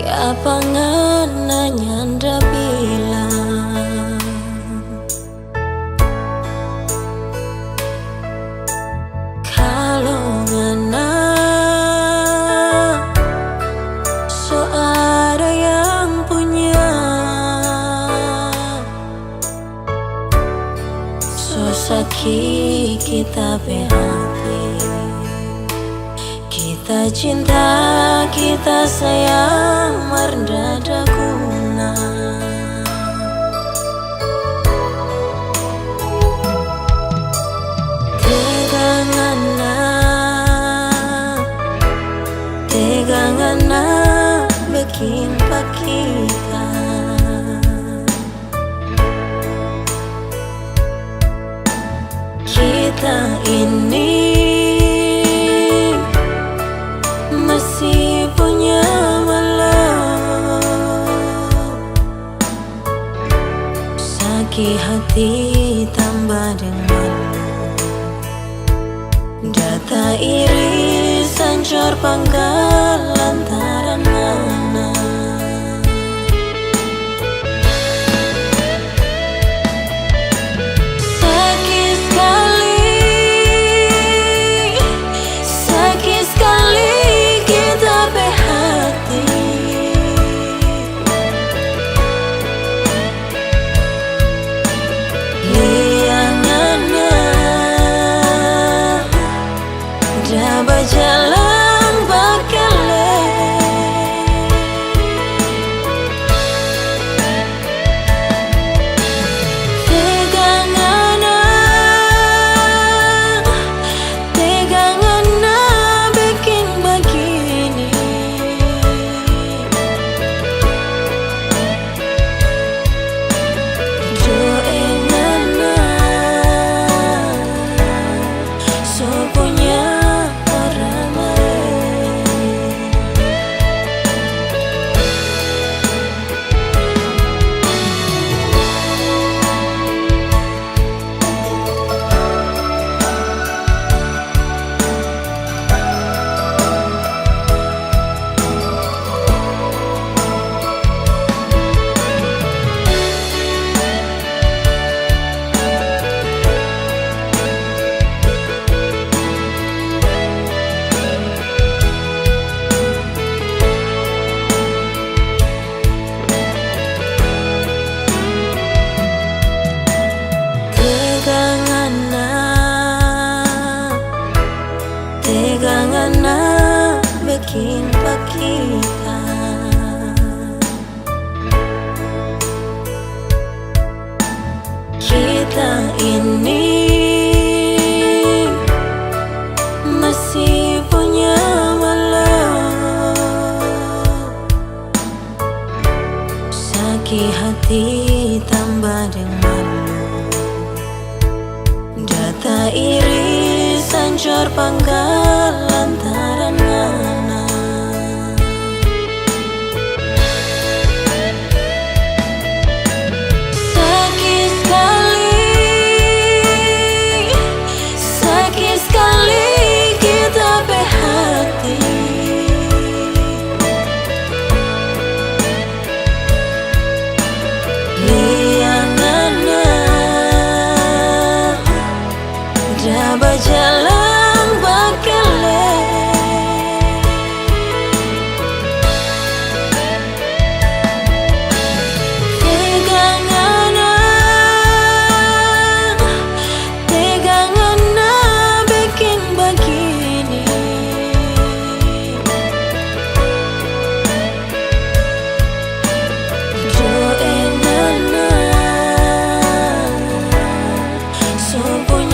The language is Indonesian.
Kiapangana nyanda bilang kalau ngana so ada yang punya, so sakit kita berhati. Kita cinta, kita sayang, merdada guna. Tegangana bikin pak kita. Kita ini masih punya malam, sakit hati tambah dengan data iri sancor pangkal lantaran mana. Sakit sekali kita berhati. Liangana dah berjalan bakale. Tegangana bikin begini. Joengana so punya orang lain. Tegangana bikin pak kita. Kita ini masih punya malam, sakit hati tambah dengan data iri sancor pangkal lantaran mana. Sakit sekali kita berhati. Liangana dah berjalan bakale. punya